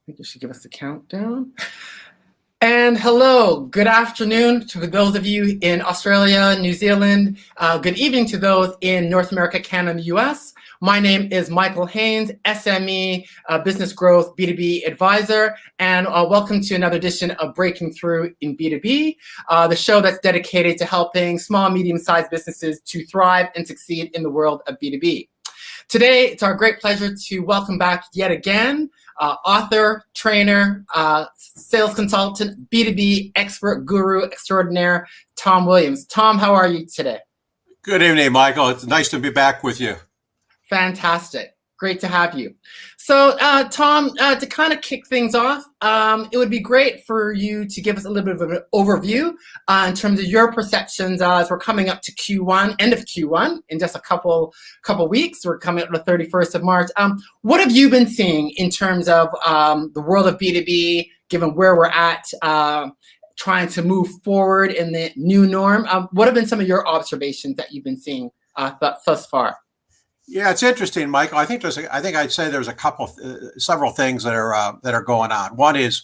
think you should give us a countdown. And hello, good afternoon to those of you in Australia, New Zealand. Good evening to those in North America, Canada, and the US. My name is Michael Haynes, SME, Business Growth B2B Advisor, and welcome to another edition of Breaking Through in B2B, the show that's dedicated to helping small, medium-sized businesses to thrive and succeed in the world of B2B. Today, it's our great pleasure to welcome back yet again author, trainer, sales consultant, B2B expert, guru extraordinaire, Tom Willams. Tom, how are you today? Good evening, Michael. It's nice to be back with you. Fantastic. Great to have you. So, Tom, to kind of kick things off, it would be great for you to give us a little bit of an overview in terms of your perceptions as we're coming up to Q1, end of Q1, in just a couple weeks. We're coming up to the 31st of March. What have you been seeing in terms of the world of B2B, given where we're at, trying to move forward in the new norm? What have been some of your observations that you've been seeing thus far? Yeah, it's interesting, Michael. I think I'd say there's several things that are going on. One is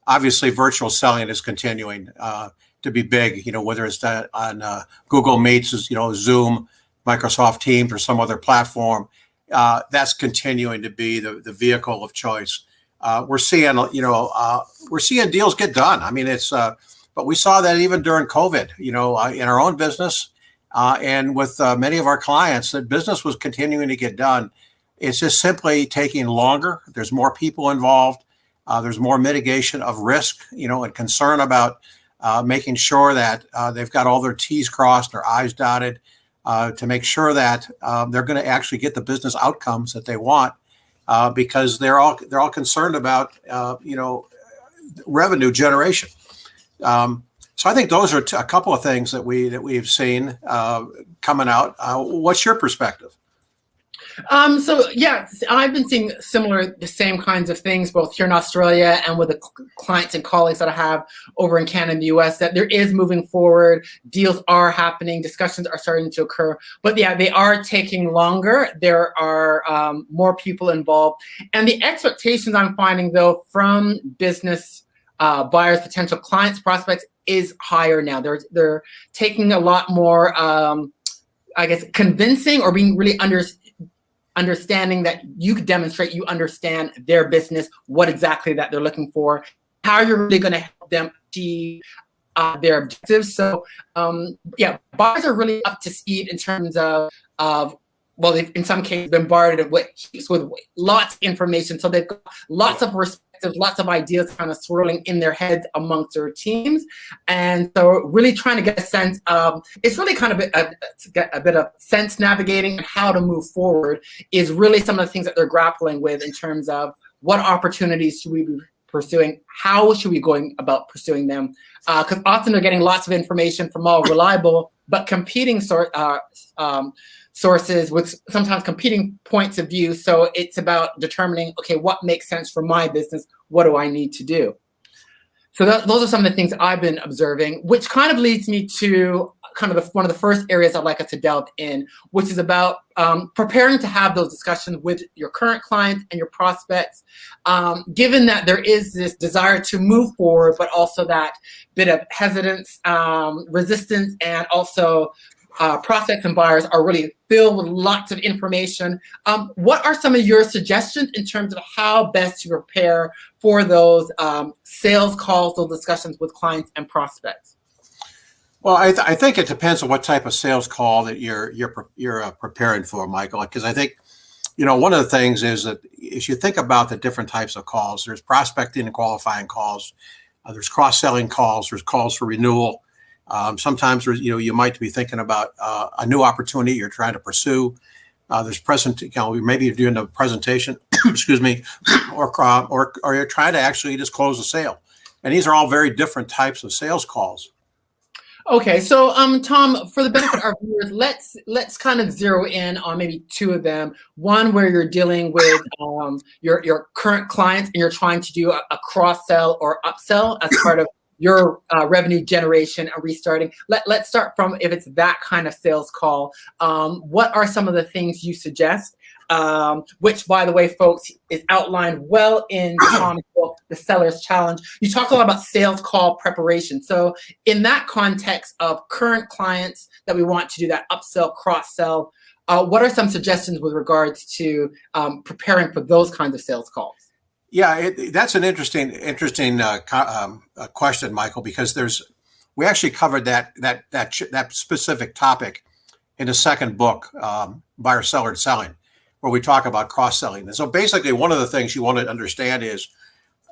obviously virtual selling is continuing to be big. You know, whether it's on Google Meets, Zoom, Microsoft Teams, or some other platform, that's continuing to be the vehicle of choice. We're seeing deals get done. I mean, but we saw that even during COVID. In our own business. And with many of our clients, that business was continuing to get done. It's just simply taking longer. There's more people involved. There's more mitigation of risk, and concern about making sure that they've got all their T's crossed, their I's dotted, to make sure that they're going to actually get the business outcomes that they want, because they're all concerned about revenue generation. So I think those are a couple of things that we've seen coming out. What's your perspective? So yeah, I've been seeing the same kinds of things both here in Australia and with the clients and colleagues that I have over in Canada and the US, that there is moving forward. Deals are happening, discussions are starting to occur, but yeah, they are taking longer. There are more people involved, and the expectations I'm finding though from business buyers, potential clients, prospects is higher now. They're taking a lot more, convincing or being really understanding that you could demonstrate you understand their business, what exactly that they're looking for, how you're really going to help them achieve their objectives. So buyers are really up to speed in terms of well, they've in some cases bombarded with lots of information. So they've got lots of perspectives, lots of ideas kind of swirling in their heads amongst their teams. And so really trying to get a sense of, it's really kind of a bit of sense navigating and how to move forward is really some of the things that they're grappling with in terms of what opportunities should we be pursuing, how should we going about pursuing them? Because often they're getting lots of information from all reliable but competing sources with sometimes competing points of view. So it's about determining, okay, what makes sense for my business? What do I need to do? So those are some of the things I've been observing, which kind of leads me to kind of one of the first areas I'd like us to delve in, which is about preparing to have those discussions with your current clients and your prospects, given that there is this desire to move forward, but also that bit of hesitance, resistance, and also prospects and buyers are really filled with lots of information. What are some of your suggestions in terms of how best to prepare for those sales calls, those discussions with clients and prospects? Well, I think it depends on what type of sales call that you're preparing for, Michael. Because I think, one of the things is that as you think about the different types of calls, there's prospecting and qualifying calls, there's cross-selling calls, there's calls for renewal. Sometimes you might be thinking about a new opportunity you're trying to pursue. There's maybe you're doing a presentation, excuse me, or you're trying to actually just close a sale. And these are all very different types of sales calls. Okay, so Tom, for the benefit of our viewers, let's kind of zero in on maybe two of them. One where you're dealing with your current clients and you're trying to do a cross-sell or upsell as part of your revenue generation and restarting. Let's start from, if it's that kind of sales call, what are some of the things you suggest? Which, by the way, folks, is outlined well in Tom's book, the seller's challenge. You talk a lot about sales call preparation. So in that context of current clients that we want to do that upsell, cross-sell, what are some suggestions with regards to preparing for those kinds of sales calls? Yeah, that's an interesting question, Michael, because we actually covered that specific topic in the second book, Buyer Seller Selling, where we talk about cross-selling. And so basically, one of the things you want to understand is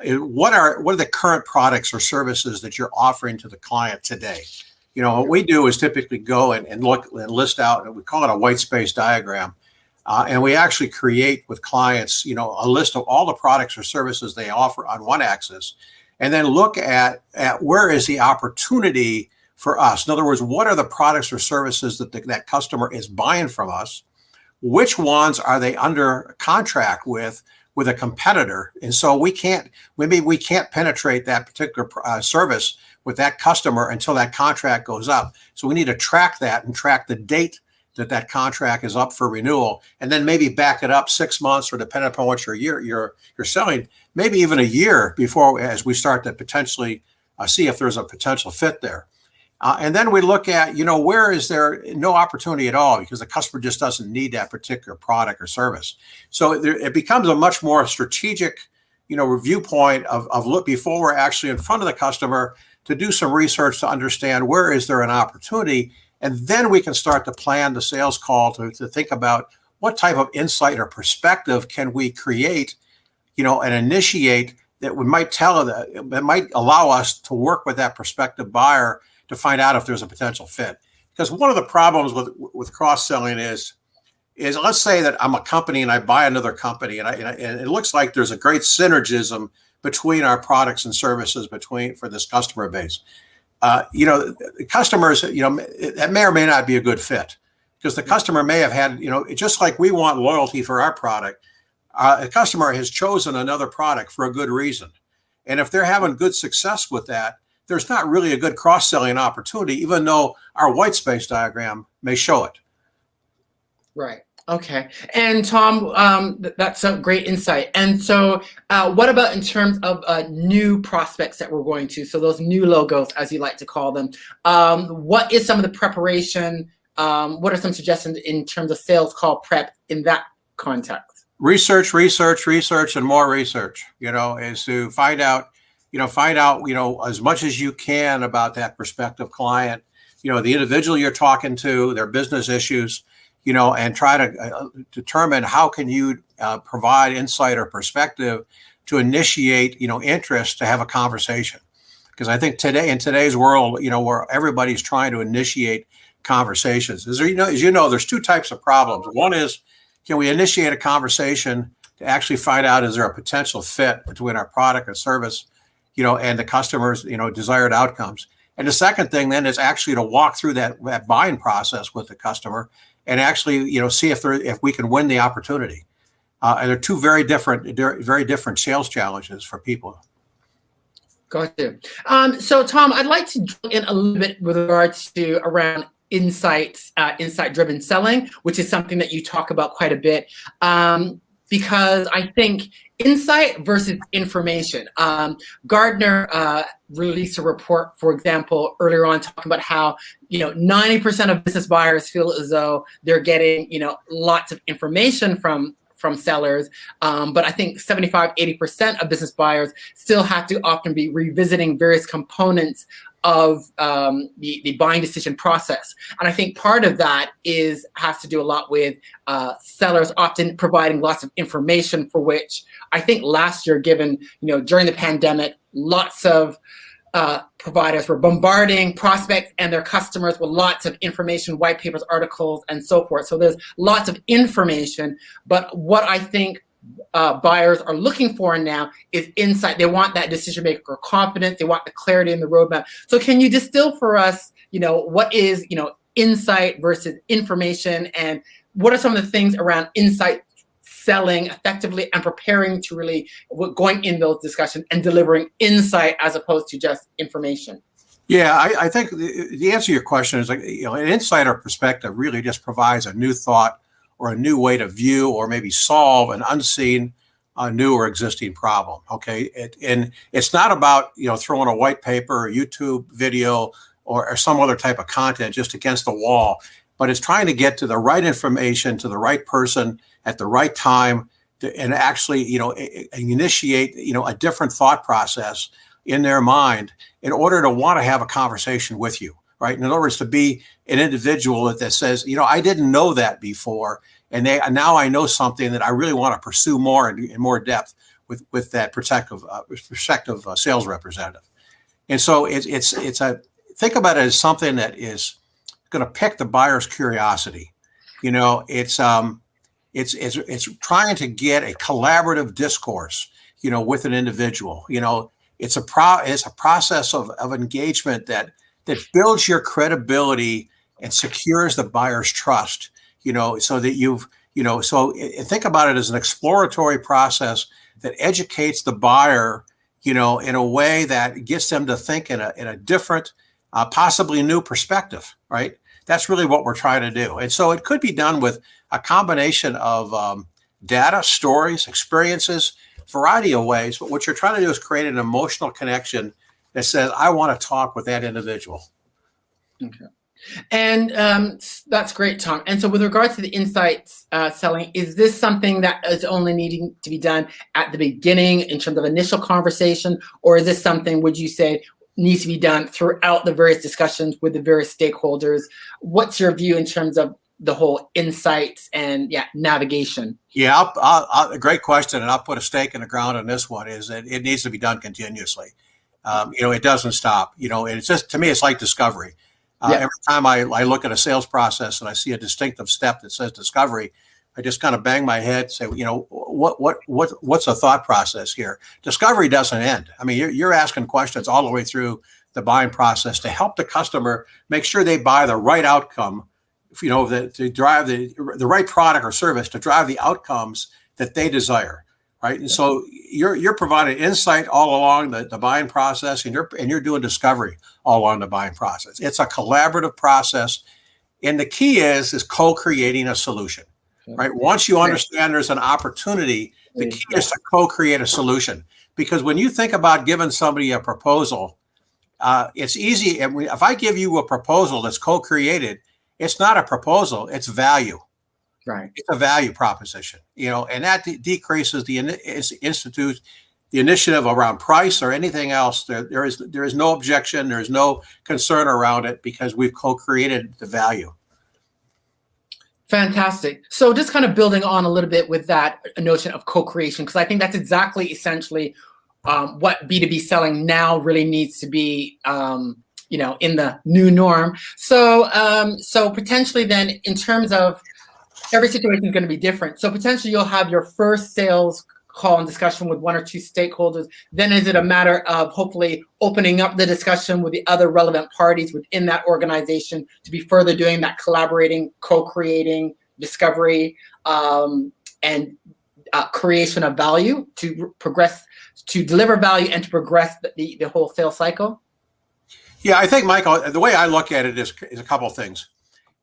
what are the current products or services that you're offering to the client today. What we do is typically go and look and list out, and we call it a white space diagram. And we actually create with clients, a list of all the products or services they offer on one axis, and then look at where is the opportunity for us. In other words, what are the products or services that that customer is buying from us? Which ones are they under contract with a competitor? And so we can't penetrate that particular service with that customer until that contract goes up. So we need to track that and track the date that contract is up for renewal, and then maybe back it up 6 months, or depending upon what you're selling, maybe even a year before, as we start to potentially see if there's a potential fit there. And then we look at, where is there no opportunity at all because the customer just doesn't need that particular product or service. So it becomes a much more strategic, review point of look before we're actually in front of the customer to do some research to understand where is there an opportunity. And then we can start to plan the sales call to think about what type of insight or perspective can we create, and initiate that might allow us to work with that prospective buyer to find out if there's a potential fit. Because one of the problems with cross-selling is let's say that I'm a company and I buy another company, and it looks like there's a great synergism between our products and services for this customer base. Customers, that may or may not be a good fit, because the customer may have had, just like we want loyalty for our product, a customer has chosen another product for a good reason. And if they're having good success with that, there's not really a good cross-selling opportunity, even though our white space diagram may show it. Right. Okay. And Tom, that's a great insight. And so what about in terms of new prospects that we're going to, so those new logos, as you like to call them, what is some of the preparation? What are some suggestions in terms of sales call prep in that context? Research, and more research, is to find out as much as you can about that prospective client, the individual you're talking to, their business issues, and try to determine how can you provide insight or perspective to initiate, interest to have a conversation. Because I think in today's world, where everybody's trying to initiate conversations, as you know, there's two types of problems. One is, can we initiate a conversation to actually find out, is there a potential fit between our product or service, and the customer's, desired outcomes. And the second thing then is actually to walk through that buying process with the customer and actually, see if we can win the opportunity. And they're two very different sales challenges for people. Got you. So Tom, I'd like to drill in a little bit with regards to around insight-driven selling, which is something that you talk about quite a bit. Because I think insight versus information. Gardner released a report, for example, earlier on, talking about how 90% of business buyers feel as though they're getting lots of information from sellers, but I think 75-80% of business buyers still have to often be revisiting various components of the buying decision process. And I think part of that has to do a lot with sellers often providing lots of information, for which I think last year, given, during the pandemic, lots of providers were bombarding prospects and their customers with lots of information, white papers, articles, and so forth. So there's lots of information, but what I think buyers are looking for now is insight. They want that decision maker confidence. They want the clarity in the roadmap. So can you distill for us, what is, insight versus information, and what are some of the things around insight selling effectively and preparing to really going in those discussions and delivering insight as opposed to just information? Yeah, I think the answer to your question is, an insight or perspective really just provides a new thought or a new way to view or maybe solve an unseen a new or existing problem. Okay, and it's not about throwing a white paper or YouTube video or some other type of content just against the wall, but it's trying to get to the right information to the right person at the right time, and actually initiate a different thought process in their mind in order to want to have a conversation with you, right? In other words, to be an individual that says, I didn't know that before, and now I know something that I really want to pursue more in more depth with that prospective sales representative. And so think about it as something that is going to pick the buyer's curiosity. It's trying to get a collaborative discourse, with an individual. It's a process of engagement that builds your credibility and secures the buyer's trust. So that so think about it as an exploratory process that educates the buyer, in a way that gets them to think in a different, possibly new perspective, right? That's really what we're trying to do. And so it could be done with a combination of data, stories, experiences, variety of ways. But what you're trying to do is create an emotional connection that says, I want to talk with that individual. Okay. And that's great, Tom. And so with regards to the insights selling, is this something that is only needing to be done at the beginning in terms of initial conversation? Or is this something, would you say, needs to be done throughout the various discussions with the various stakeholders? What's your view in terms of the whole insights and navigation? Yeah, a great question, and I'll put a stake in the ground on this one, is that it needs to be done continuously. It doesn't stop. And it's just, to me, it's like discovery. Every time I look at a sales process and I see a distinctive step that says discovery, I just kind of bang my head, say, what's a thought process here? Discovery doesn't end. I mean, you're asking questions all the way through the buying process to help the customer make sure they buy the right outcome, to drive the right product or service to drive the outcomes that they desire, right? And so you're providing insight all along the buying process, and you're doing discovery all along the buying process. It's a collaborative process, and the key is co-creating a solution. Right. Once you understand there's an opportunity, the key is to co-create a solution. Because when you think about giving somebody a proposal, it's easy. If I give you a proposal that's co-created, it's not a proposal, it's value. Right. It's a value proposition, and that decreases the initiative around price or anything else. There is no objection. There's no concern around it because we've co-created the value. Fantastic. So just kind of building on a little bit with that notion of co-creation, because I think that's exactly essentially what B2B selling now really needs to be, in the new norm. So potentially then, in terms of every situation is going to be different. So potentially you'll have your first sales call and discussion with one or two stakeholders. Then is it a matter of hopefully opening up the discussion with the other relevant parties within that organization to be further doing that collaborating, co-creating, discovery, and creation of value to progress, to deliver value and to progress the whole sales cycle? Yeah, I think, Michael, the way I look at it is a couple of things.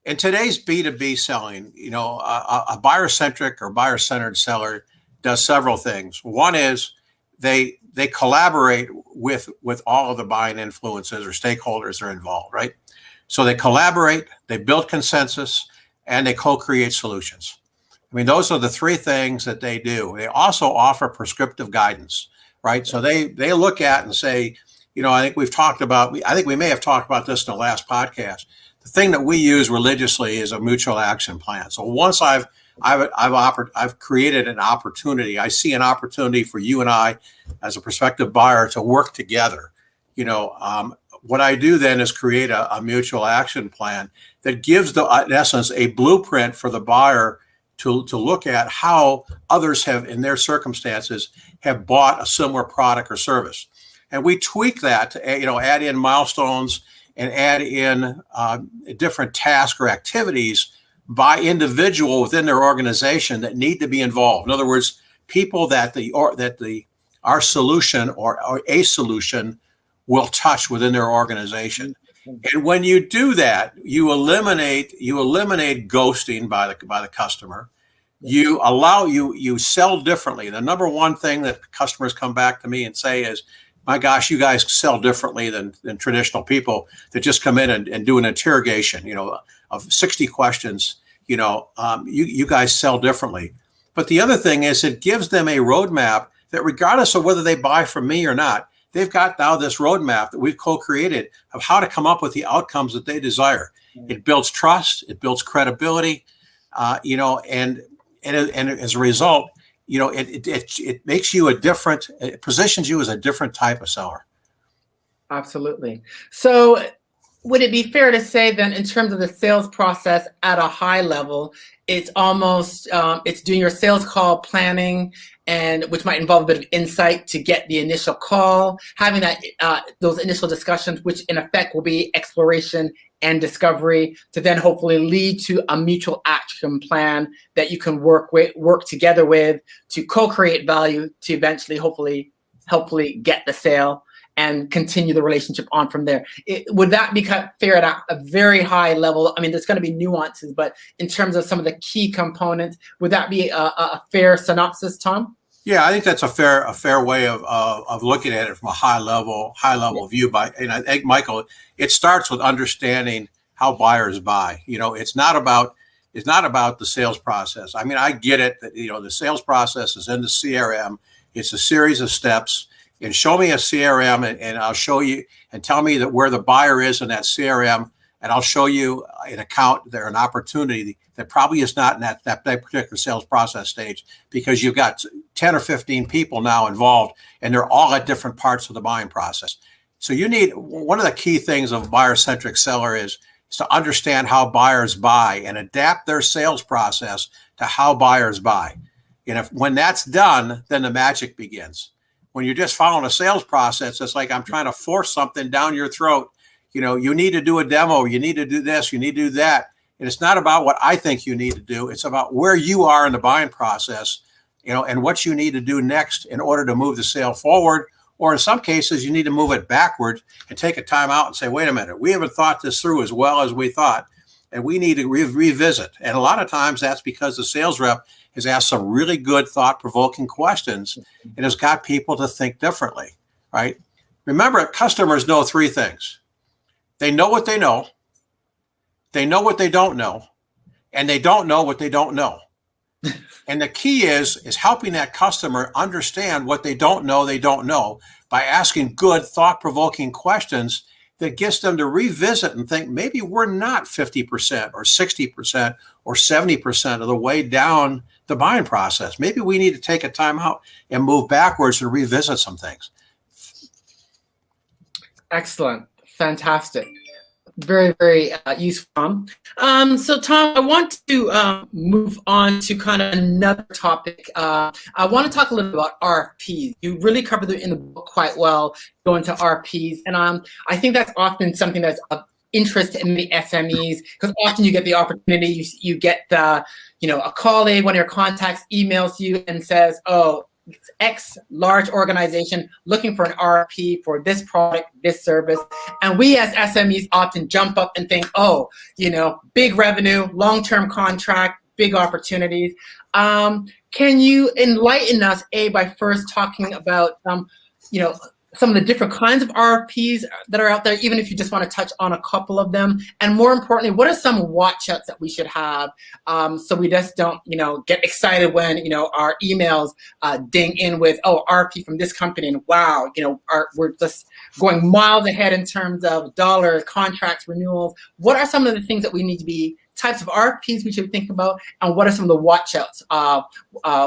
In today's B2B selling, a buyer-centric or buyer-centered seller does several things. One is they collaborate with all of the buying influences or stakeholders that are involved, right? So they collaborate, they build consensus, and they co-create solutions. I mean, those are the three things that they do. They also offer prescriptive guidance, right? So they look at and say, I think we may have talked about this in the last podcast. The thing that we use religiously is a mutual action plan. So once I've created an opportunity, I see an opportunity for you and I as a prospective buyer to work together. What I do then is create a mutual action plan that gives, in essence, a blueprint for the buyer to look at how others have, in their circumstances, have bought a similar product or service. And we tweak that to add in milestones and add in different tasks or activities by individual within their organization that need to be involved. In other words, people that our solution or a solution will touch within their organization. And when you do that, you eliminate ghosting by the customer. you sell differently. The number one thing that customers come back to me and say is, my gosh, you guys sell differently than traditional people that just come in and do an interrogation, of 60 questions. You guys sell differently. But the other thing is it gives them a roadmap that regardless of whether they buy from me or not, they've got now this roadmap that we've co-created of how to come up with the outcomes that they desire. It builds trust, it builds credibility, and as a result, it makes you it positions you as a different type of seller. Absolutely. So would it be fair to say then, in terms of the sales process at a high level, it's almost it's doing your sales call planning, and which might involve a bit of insight to get the initial call, having that those initial discussions, which in effect will be exploration and discovery, to then hopefully lead to a mutual action plan that you can work together with to co-create value to eventually hopefully get the sale and continue the relationship on from there. Would that be fair at a very high level? I mean, there's going to be nuances, but in terms of some of the key components, would that be a fair synopsis, Tom? Yeah, I think that's a fair way of looking at it from a high level view. And I think, Michael, it starts with understanding how buyers buy. It's not about the sales process. I mean, I get it that the sales process is in the CRM. It's a series of steps. And show me a CRM, and I'll show you, and tell me that where the buyer is in that CRM, and I'll show you an account there, an opportunity that probably is not in that particular sales process stage, because you've got 10 or 15 people now involved, and they're all at different parts of the buying process. So you need, one of the key things of a buyer-centric seller is to understand how buyers buy and adapt their sales process to how buyers buy. And when that's done, then the magic begins. When you're just following a sales process, it's like I'm trying to force something down your throat. You need to do a demo, you need to do this, you need to do that. And it's not about what I think you need to do. It's about where you are in the buying process, and what you need to do next in order to move the sale forward. Or in some cases, you need to move it backward and take a time out and say, wait a minute, we haven't thought this through as well as we thought, and we need to revisit. And a lot of times that's because the sales rep has asked some really good thought-provoking questions and has got people to think differently, right? Remember, customers know three things. They know what they know what they don't know, and they don't know what they don't know. And the key is helping that customer understand what they don't know by asking good thought-provoking questions that gets them to revisit and think, maybe we're not 50% or 60% or 70% of the way down the buying process. Maybe we need to take a time out and move backwards and revisit some things. Excellent. Fantastic. Very, very useful. So Tom, I want to move on to kind of another topic. I want to talk a little bit about RFPs. You really covered it in the book quite well, going to RFPs. And I think that's often something that's of interest in the SMEs, because often you get the opportunity, you get the, a colleague, one of your contacts emails you and says, oh, X large organization looking for an RFP for this product, this service. And we as SMEs often jump up and think, oh, big revenue, long-term contract, big opportunities. Can you enlighten us, by first talking about, some of the different kinds of RFPs that are out there, even if you just want to touch on a couple of them? And more importantly, what are some watch outs that we should have, so we just don't, get excited when, our emails ding in with, oh, RFP from this company, and wow, we're just going miles ahead in terms of dollars, contracts, renewals. What are some of the things that we need to be, types of RFPs we should think about, and what are some of the watch outs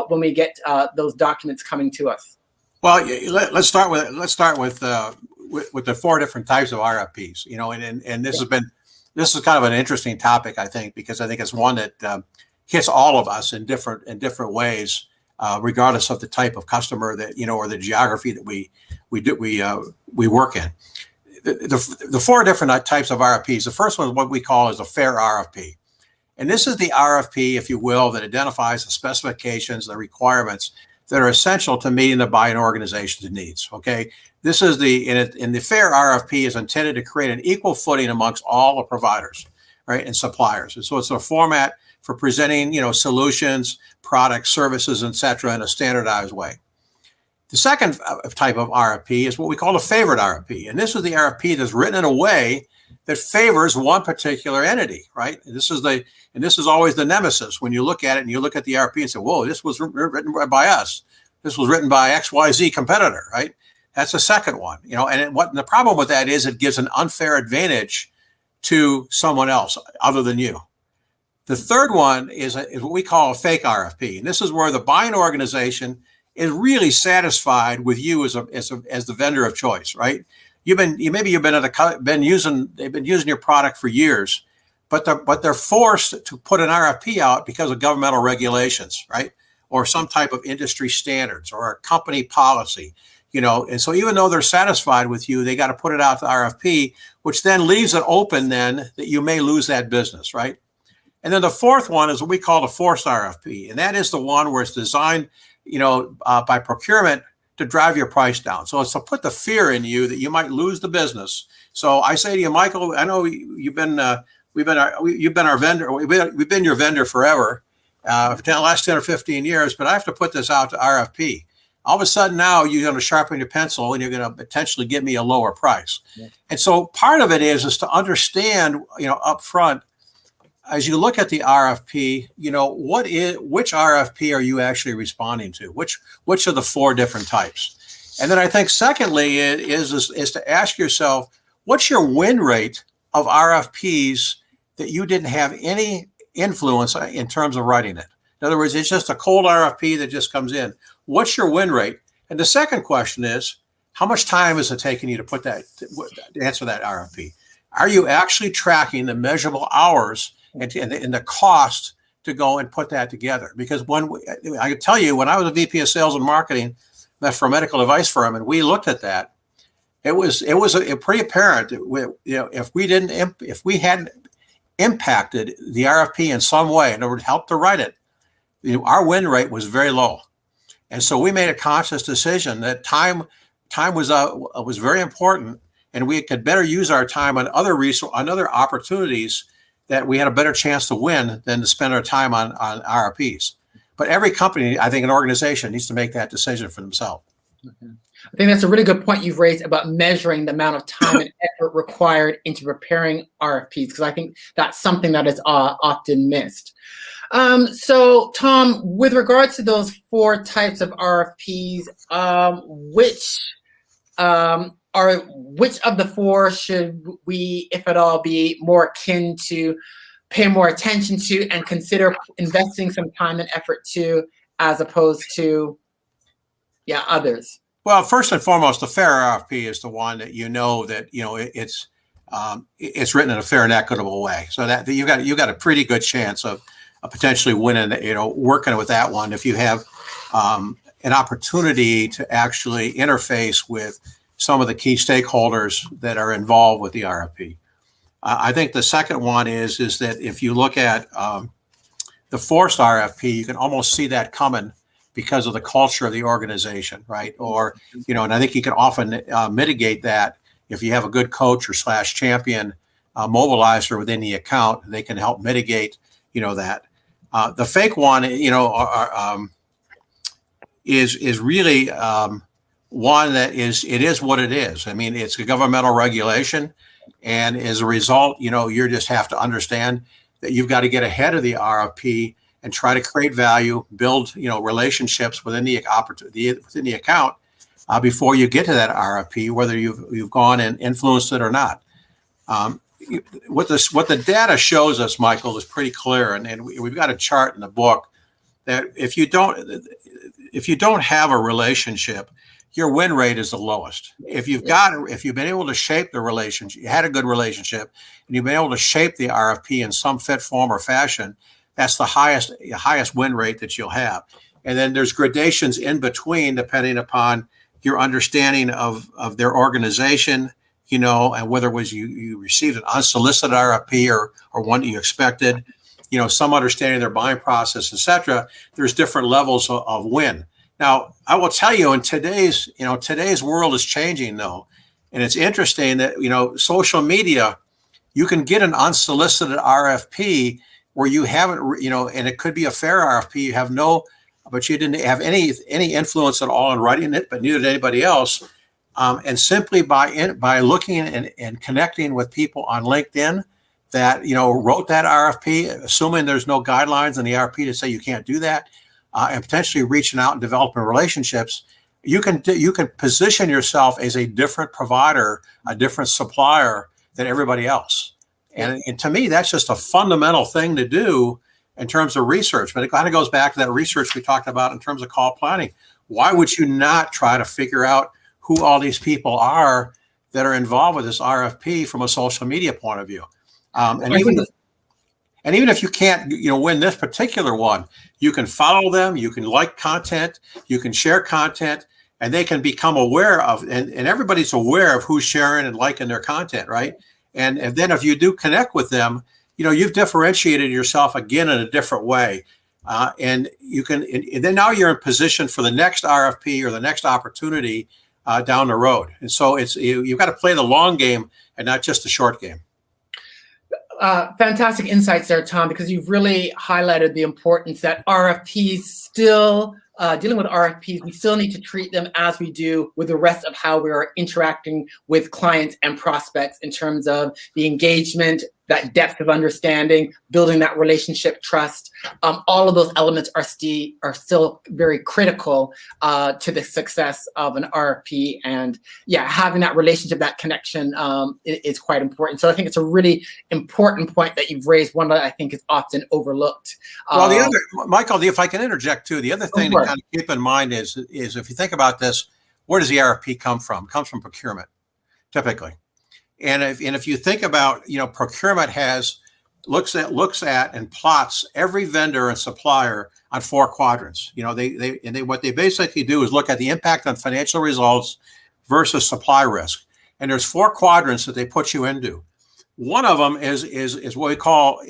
when we get those documents coming to us? Well, let's start with the four different types of RFPs. And this is kind of an interesting topic, I think, because I think it's one that hits all of us in different ways, regardless of the type of customer that or the geography that we work in. The four different types of RFPs. The first one is what we call as a fair RFP, and this is the RFP, if you will, that identifies the specifications, the requirements that are essential to meeting the buying organization's needs. Okay, this is in the fair RFP is intended to create an equal footing amongst all the providers, right, and suppliers. And so it's a format for presenting, solutions, products, services, etc., in a standardized way. The second type of RFP is what we call a favored RFP. And this is the RFP that's written in a way that favors one particular entity, right? And this is always the nemesis when you look at it and you look at the RFP and say, whoa, this was written by us. This was written by XYZ competitor, right? That's the second one, and the problem with that is it gives an unfair advantage to someone else other than you. The third one is what we call a fake RFP. And this is where the buying organization is really satisfied with you as the vendor of choice, right? They've been using your product for years, but they're forced to put an RFP out because of governmental regulations, right? Or some type of industry standards or a company policy, and so even though they're satisfied with you, they got to put it out to RFP, which then leaves it open then that you may lose that business, right? And then the fourth one is what we call the forced RFP. And that is the one where it's designed, by procurement to drive your price down. So it's to put the fear in you that you might lose the business. So I say to you, Michael, I know you've been our vendor. We've been your vendor forever, for the last 10 or 15 years, but I have to put this out to RFP. All of a sudden now you're going to sharpen your pencil and you're going to potentially give me a lower price. Yeah. And so part of it is to understand, up front, as you look at the RFP, which RFP are you actually responding to? Which of the four different types? And then I think secondly is to ask yourself, what's your win rate of RFPs that you didn't have any influence in terms of writing it? In other words, it's just a cold RFP that just comes in. What's your win rate? And the second question is, how much time is it taking you to answer that RFP? Are you actually tracking the measurable hours and the cost to go and put that together? Because I can tell you, when I was a VP of Sales and Marketing for a medical device firm, and we looked at that, it was pretty apparent that if we hadn't impacted the RFP in some way in order to help to write it, our win rate was very low. And so we made a conscious decision that time was very important, and we could better use our time on other opportunities that we had a better chance to win than to spend our time on RFPs. But every company, I think an organization, needs to make that decision for themselves. Okay. I think that's a really good point you've raised about measuring the amount of time and effort required into preparing RFPs, because I think that's something that is often missed. So, Tom, with regards to those four types of RFPs, which of the four should we, if at all, be more akin to pay more attention to and consider investing some time and effort to, as opposed to, others? Well, first and foremost, the fair RFP is the one that it's written in a fair and equitable way, so that you got a pretty good chance of potentially winning, working with that one if you have an opportunity to actually interface with some of the key stakeholders that are involved with the RFP. I think the second one is that if you look at the forced RFP, you can almost see that coming because of the culture of the organization, right? Or, and I think you can often mitigate that if you have a good coach or / champion mobilizer within the account. They can help mitigate, that. The fake one, is really one that is what it is. I mean, it's a governmental regulation, and as a result, you just have to understand that you've got to get ahead of the RFP and try to create value, build relationships within the account before you get to that RFP, whether you've gone and influenced it or not. What the data shows us, Michael, is pretty clear, and we've got a chart in the book that if you don't have a relationship, your win rate is the lowest. If you've been able to shape the relationship, you had a good relationship, and you've been able to shape the RFP in some fit, form, or fashion, that's the highest win rate that you'll have. And then there's gradations in between depending upon your understanding of their organization, and whether it was you received an unsolicited RFP or one that you expected, some understanding of their buying process, et cetera. There's different levels of win. Now, I will tell you, in today's world is changing though. And it's interesting that, social media, you can get an unsolicited RFP where you haven't, and it could be a fair RFP, you have but you didn't have any influence at all in writing it, but neither did anybody else. And simply by looking and connecting with people on LinkedIn that wrote that RFP, assuming there's no guidelines in the RFP to say you can't do that, and potentially reaching out and developing relationships, you can position yourself as a different provider, a different supplier than everybody else. And to me, that's just a fundamental thing to do in terms of research. But it kind of goes back to that research we talked about in terms of call planning. Why would you not try to figure out who all these people are that are involved with this RFP from a social media point of view? And even if you can't, win this particular one, you can follow them, you can like content, you can share content, and they can become aware of, and everybody's aware of who's sharing and liking their content, right? And then if you do connect with them, you've differentiated yourself again in a different way. And you can, and then now you're in position for the next RFP or the next opportunity down the road. And so you've got to play the long game and not just the short game. Fantastic insights there, Tom, because you've really highlighted the importance that RFPs still, dealing with RFPs, we still need to treat them as we do with the rest of how we are interacting with clients and prospects in terms of the engagement, that depth of understanding, building that relationship, trust. All of those elements are still very critical to the success of an RFP. And having that relationship, that connection is quite important. So I think it's a really important point that you've raised, one that I think is often overlooked. Well, the other, Michael, if I can interject too, the other thing to kind of keep in mind is if you think about this, where does the RFP come from? It comes from procurement, typically. And if you think about, procurement looks at and plots every vendor and supplier on 4 quadrants. What they basically do is look at the impact on financial results versus supply risk. And there's 4 quadrants that they put you into. One of them is what we call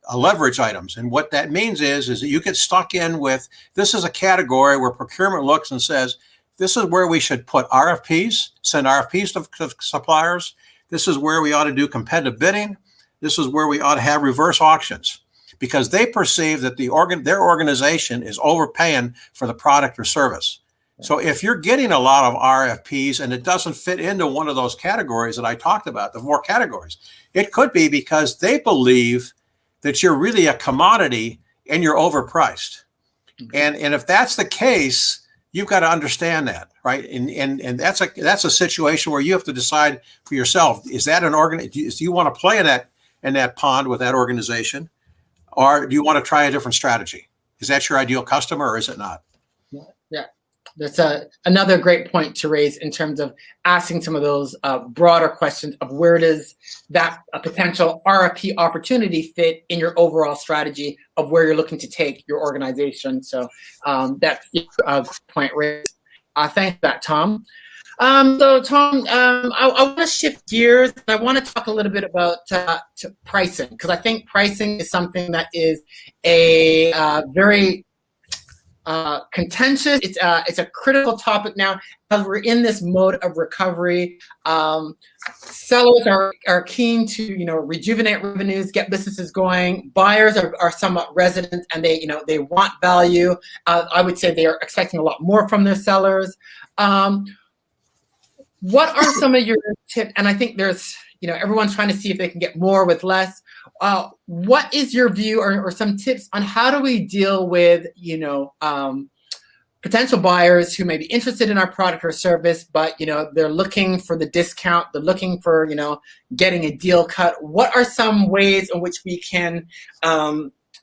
a leverage items. And what that means is that you get stuck in with, this is a category where procurement looks and says, this is where we should put RFPs, send RFPs to suppliers. This is where we ought to do competitive bidding. This is where we ought to have reverse auctions, because they perceive that their organization is overpaying for the product or service. So if you're getting a lot of RFPs and it doesn't fit into one of those categories that I talked about, the 4 categories, it could be because they believe that you're really a commodity and you're overpriced. And if that's the case, you've got to understand that, right? And that's a situation where you have to decide for yourself: is that do you want to play in that pond with that organization, or do you want to try a different strategy? Is that your ideal customer, or is it not? Yeah, that's another great point to raise in terms of asking some of those broader questions of where does that potential RFP opportunity fit in your overall strategy of where you're looking to take your organization. So that's a point raised. Thanks for that, Tom. So Tom, I want to shift gears. I want to talk a little bit about to pricing, because I think pricing is something that is a very contentious. It's a critical topic now as we're in this mode of recovery. Sellers are keen to rejuvenate revenues, get businesses going. Buyers are somewhat resident, and they want value. I would say they are expecting a lot more from their sellers. What are some of your tips? And I think there's everyone's trying to see if they can get more with less. What is your view or some tips on how do we deal with potential buyers who may be interested in our product or service, but they're looking for the discount, they're looking for getting a deal cut? What are some ways in which we can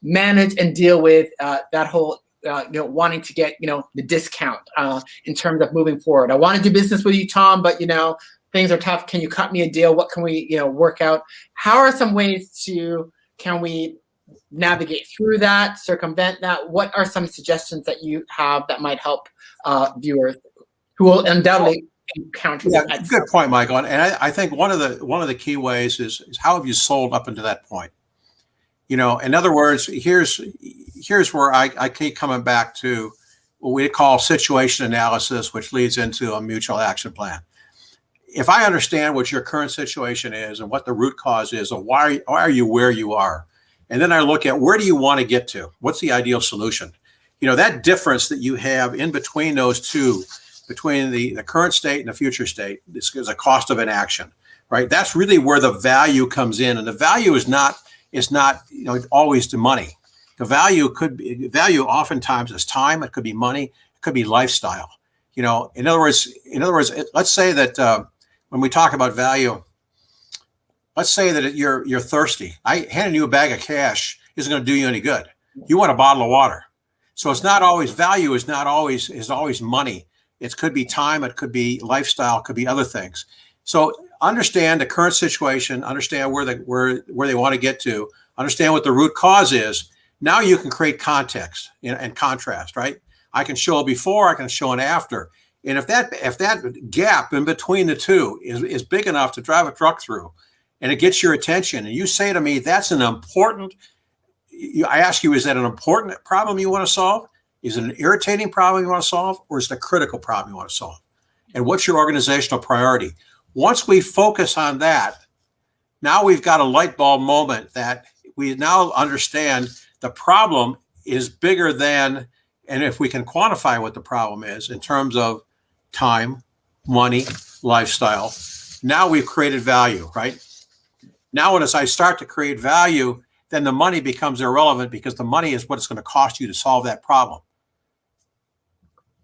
manage and deal with that whole wanting to get the discount in terms of moving forward? I want to do business with you, Tom, but things are tough. Can you cut me a deal? What can we work out? How are some ways can we navigate through that, circumvent that? What are some suggestions that you have that might help viewers who will undoubtedly encounter that? Good point, Michael. And I think one of the key ways is how have you sold up until that point? In other words, here's where I keep coming back to what we call situation analysis, which leads into a mutual action plan. If I understand what your current situation is and what the root cause is, or why are you where you are, And then I look at where do you want to get to? What's the ideal solution? That difference that you have in between those two, between the current state and the future state, is a cost of inaction, right? That's really where the value comes in. And the value is not always the money. The value oftentimes is time. It could be money. It could be lifestyle. In other words, let's say that when we talk about value, let's say that you're thirsty. Handing you a bag of cash isn't going to do you any good. You want a bottle of water. So it's not always value. Is always money. It could be time. It could be lifestyle. It could be other things. So understand the current situation. Understand where they want to get to. Understand what the root cause is. Now you can create context and contrast. Right? I can show a before. I can show an after. And if that gap in between the two is big enough to drive a truck through, and it gets your attention, and you say to me, that's an important, I ask you, is that an important problem you want to solve? Is it an irritating problem you want to solve? Or is it a critical problem you want to solve? And what's your organizational priority? Once we focus on that, now we've got a light bulb moment that we now understand the problem is bigger than, and if we can quantify what the problem is in terms of time, money, lifestyle, now we've created value, right? Now, as I start to create value, then the money becomes irrelevant because the money is what it's going to cost you to solve that problem.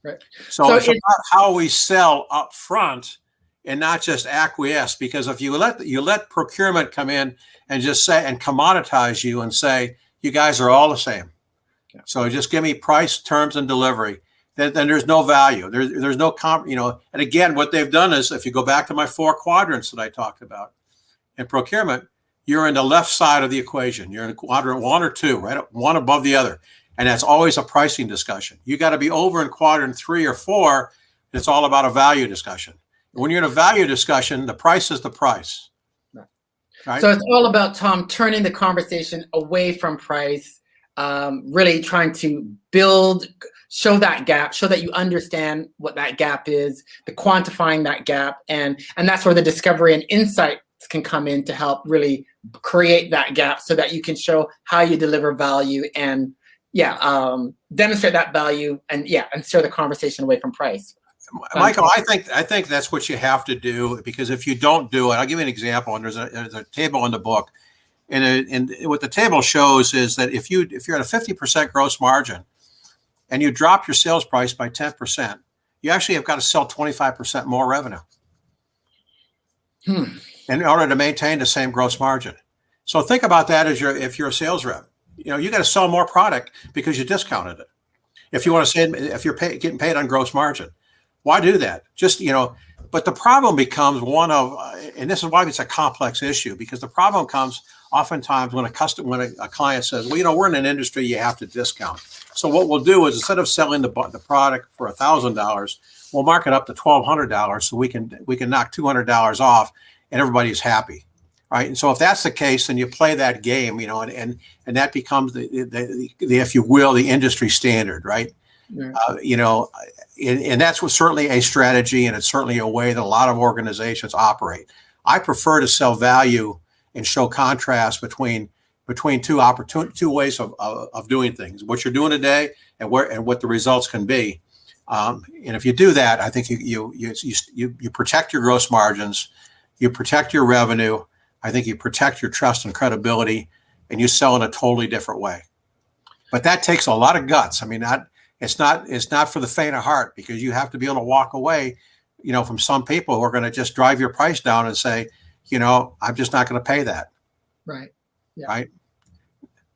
Right. So it's about how we sell up front and not just acquiesce. Because if you let procurement come in and just say and commoditize you and say you guys are all the same, so just give me price, terms, and delivery, then there's no value. There's no And again, what they've done is, if you go back to my 4 quadrants that I talked about. In procurement, you're in the left side of the equation. You're in quadrant 1 or 2, right? One above the other. And that's always a pricing discussion. You got to be over in quadrant 3 or 4. It's all about a value discussion. When you're in a value discussion, the price is the price. Right? So it's all about, Tom, turning the conversation away from price, really trying to show that gap, show that you understand what that gap is, the quantifying that gap. And that's where the discovery and insight can come in to help really create that gap so that you can show how you deliver value and demonstrate that value and steer the conversation away from price. Michael, I think that's what you have to do, because if you don't do it, I'll give you an example. And there's a table in the book, and what the table shows is that if you're at a 50% gross margin and you drop your sales price by 10%, you actually have got to sell 25% more revenue. In order to maintain the same gross margin. So think about that if you're a sales rep. You got to sell more product because you discounted it. If you want to say, if you're getting paid on gross margin, why do that? But the problem becomes one of, and this is why it's a complex issue, because the problem comes oftentimes when a client says, well, we're in an industry you have to discount. So what we'll do is, instead of selling the product for $1,000, we'll mark it up to $1,200 so we can knock $200 off. And everybody's happy, right? And so if that's the case, then you play that game, and that becomes the if you will, the industry standard, right? Yeah. And that's certainly a strategy, and it's certainly a way that a lot of organizations operate. I prefer to sell value and show contrast between two ways of doing things. What you're doing today and what the results can be. And if you do that, I think you protect your gross margins. You protect your revenue. I think you protect your trust and credibility, and you sell in a totally different way. But that takes a lot of guts. I mean, it's not for the faint of heart, because you have to be able to walk away, from some people who are going to just drive your price down and say, I'm just not going to pay that. Right. Yeah. Right.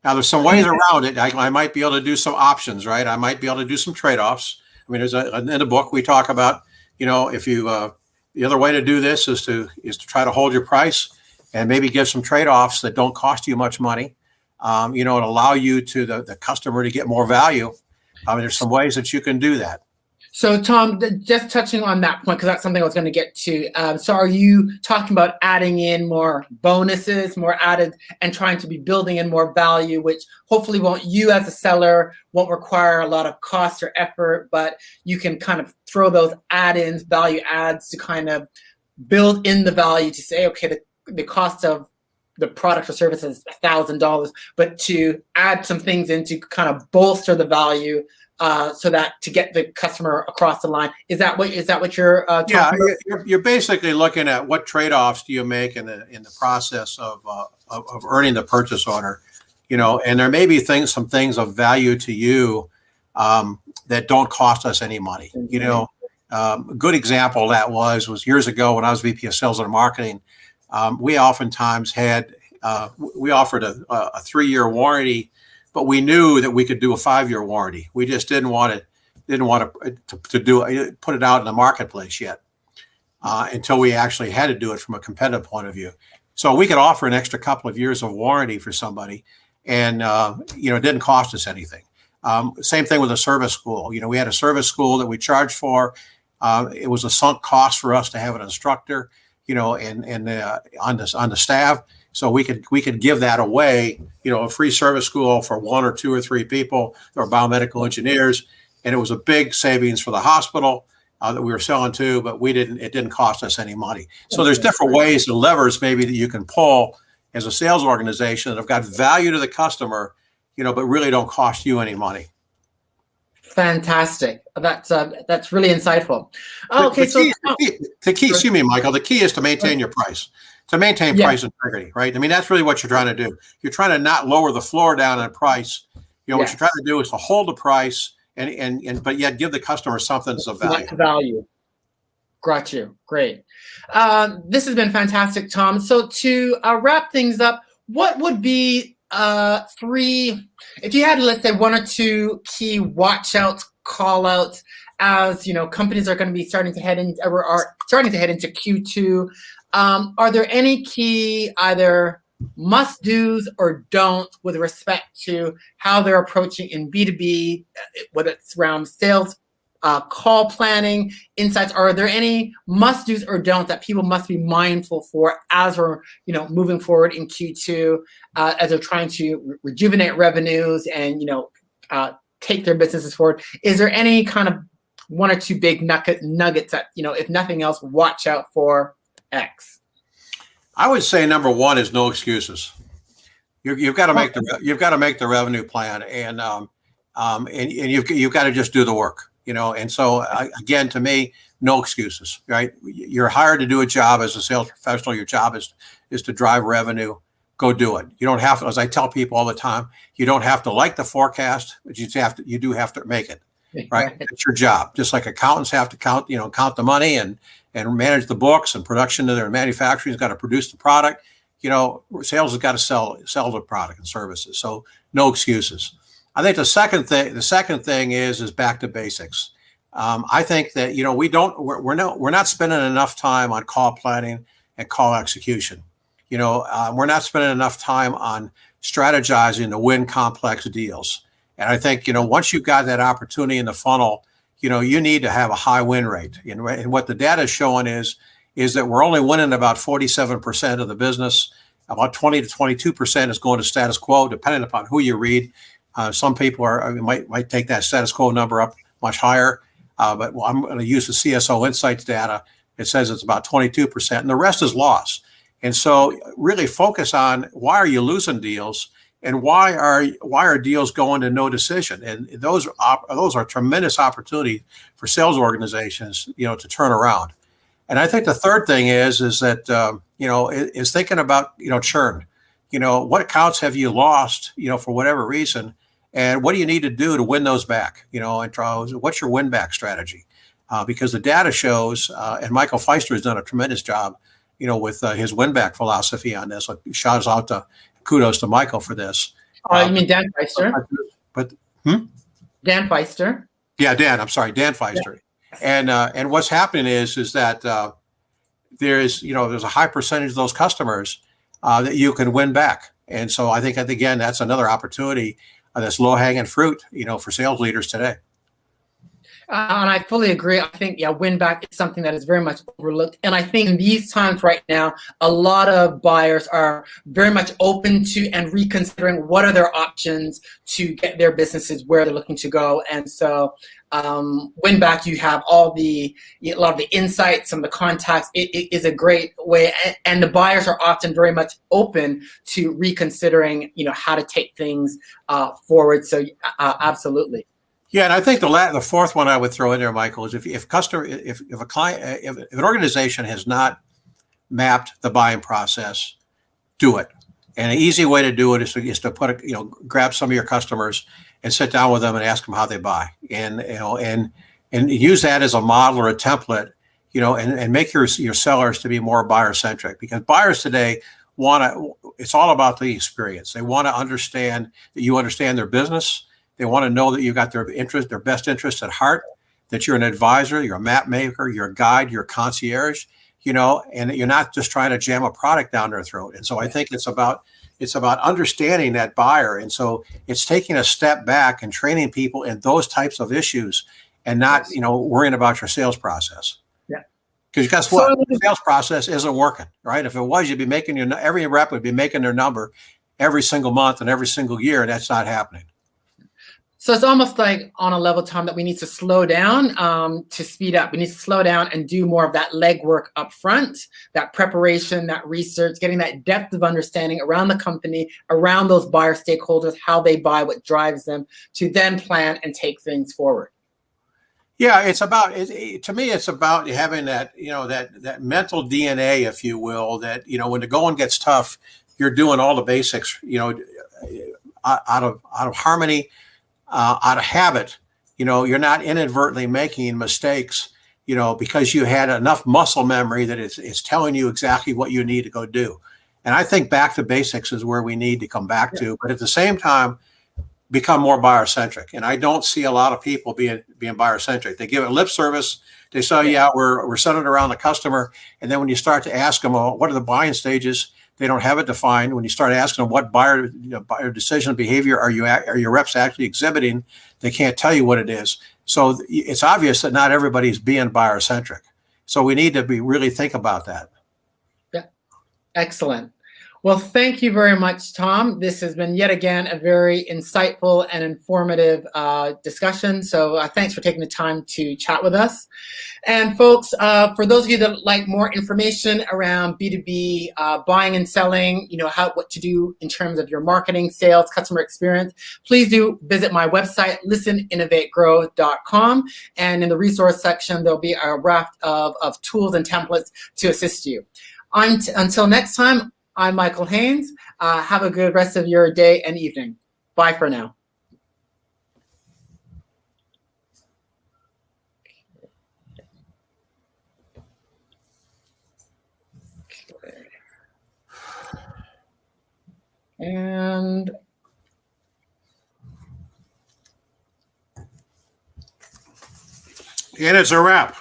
Now, there's some ways around it. I might be able to do some options, right? I might be able to do some trade-offs. I mean, in the book we talk about, if you the other way to do this is to try to hold your price and maybe give some trade-offs that don't cost you much money, and allow you to the customer to get more value. There's some ways that you can do that. So, Tom, just touching on that point, because that's something I was going to get to. So are you talking about adding in more bonuses, more added, and trying to be building in more value, which hopefully you as a seller won't require a lot of cost or effort, but you can kind of throw those add-ins, value adds, to kind of build in the value to say, okay, the cost of the product or service is $1,000, but to add some things in to kind of bolster the value, so that to get the customer across the line. Is that what you're talking about? You're basically looking at what trade-offs do you make in the process of earning the purchase order, and there may be some things of value to you that don't cost us any money. A good example of that was years ago when I was VP of Sales and Marketing. We oftentimes we offered a 3-year warranty, but we knew that we could do a 5-year warranty. We just didn't want to put it out in the marketplace yet until we actually had to do it from a competitive point of view. So we could offer an extra couple of years of warranty for somebody, and it didn't cost us anything. Same thing with a service school. We had a service school that we charged for. It was a sunk cost for us to have an instructor, and on the staff. So we could give that away, a free service school for 1 or 2 or 3 people or biomedical engineers. And it was a big savings for the hospital that we were selling to, but it didn't cost us any money. So there's different ways and levers maybe that you can pull as a sales organization that have got value to the customer, but really don't cost you any money. Fantastic. That's really insightful. Okay, the key, excuse me, Michael, the key is to maintain your price. To maintain price integrity, right? I mean, that's really what you're trying to do. You're trying to not lower the floor down on price. What you're trying to do is to hold the price but yet give the customer something of value. Got you. Great. This has been fantastic, Tom. So to wrap things up, what would be 3, if you had, let's say, 1 or 2 key watch outs, call outs, as companies are going to be starting to head into Q2. Are there any key either must-dos or don'ts with respect to how they're approaching in B2B, whether it's around sales, call planning, insights? Are there any must-dos or don'ts that people must be mindful for as we're moving forward in Q2, as they're trying to rejuvenate revenues and take their businesses forward? Is there any kind of 1 or 2 big nuggets that if nothing else, watch out for X? I would say number 1 is no excuses. You've got to make the revenue plan, and you've got to just do the work. And so again, to me, no excuses. Right? You're hired to do a job as a sales professional. Your job is to drive revenue. Go do it. You don't have to, as I tell people all the time, you don't have to like the forecast, but you do have to make it. Right? It's your job. Just like accountants have to count the money and manage the books, and production and their manufacturing has got to produce the product. Sales has got to sell the product and services. So no excuses. I think the second thing is back to basics. I think that we're not spending enough time on call planning and call execution. We're not spending enough time on strategizing to win complex deals. And I think once you've got that opportunity in the funnel, you need to have a high win rate. And what the data is showing is that we're only winning about 47% of the business. About 20 to 22% is going to status quo, depending upon who you read. Some people might take that status quo number up much higher. But I'm going to use the CSO Insights data. It says it's about 22%, and the rest is loss. And so really focus on why are you losing deals, and why are deals going to no decision? And those are tremendous opportunity for sales organizations, to turn around. And I think the third thing is that is thinking about churn. What accounts have you lost, for whatever reason, and what do you need to do to win those back? And what's your win back strategy? Because the data shows, and Michael Feister has done a tremendous job, with his win back philosophy on this. So shouts out to. Kudos to Michael for this. You mean Dan Feister? Dan Feister. Yeah, Dan. I'm sorry, Dan Feister. Yeah. And what's happening is that there's a high percentage of those customers that you can win back. And so I think again that's another opportunity, that's low hanging fruit, for sales leaders today. And I fully agree. I think, yeah, win back is something that is very much overlooked. And I think in these times right now, a lot of buyers are very much open to and reconsidering what are their options to get their businesses where they're looking to go. And so win back, you have a lot of the insights, some of the contacts. It is a great way. And the buyers are often very much open to reconsidering, how to take things forward. So absolutely. Yeah, and I think the fourth one I would throw in there, Michael, is if an organization has not mapped the buying process, do it. And an easy way to do it is to grab some of your customers and sit down with them and ask them how they buy, and use that as a model or a template, and make your sellers to be more buyer centric, because buyers today it's all about the experience. They want to understand that you understand their business. They want to know that you got their best interest at heart, that you're an advisor, you're a map maker, you're a guide, you're a concierge, and that you're not just trying to jam a product down their throat. And so I think it's about understanding that buyer. And so it's taking a step back and training people in those types of issues, and not, worrying about your sales process. Yeah. Because guess what? The sales process isn't working, right? If it was, you'd be making every rep would be making their number every single month and every single year, and that's not happening. So it's almost like on a level, Tom, that we need to slow down to speed up. We need to slow down and do more of that legwork up front, that preparation, that research, getting that depth of understanding around the company, around those buyer stakeholders, how they buy, what drives them, to then plan and take things forward. Yeah, to me, it's about having that, that mental DNA, if you will, that, when the going gets tough, you're doing all the basics, out of harmony. Out of habit, you're not inadvertently making mistakes, because you had enough muscle memory that it's telling you exactly what you need to go do. And I think back to basics is where we need to come back to, but at the same time, become more buyer centric. And I don't see a lot of people being buyer centric. They give it lip service. They say, yeah, we're centered around the customer. And then when you start to ask them, well, what are the buying stages? They don't have it defined. When you start asking them what buyer decision behavior are your reps actually exhibiting, they can't tell you what it is. So it's obvious that not everybody's being buyer centric. So we need to really think about that. Yeah, excellent. Well, thank you very much, Tom. This has been yet again a very insightful and informative discussion. So thanks for taking the time to chat with us. And folks, for those of you that like more information around B2B buying and selling, what to do in terms of your marketing, sales, customer experience, please do visit my website, listeninnovategrow.com. And in the resource section, there'll be a raft of tools and templates to assist you. Until next time, I'm Michael Haynes. Have a good rest of your day and evening. Bye for now. And it's a wrap.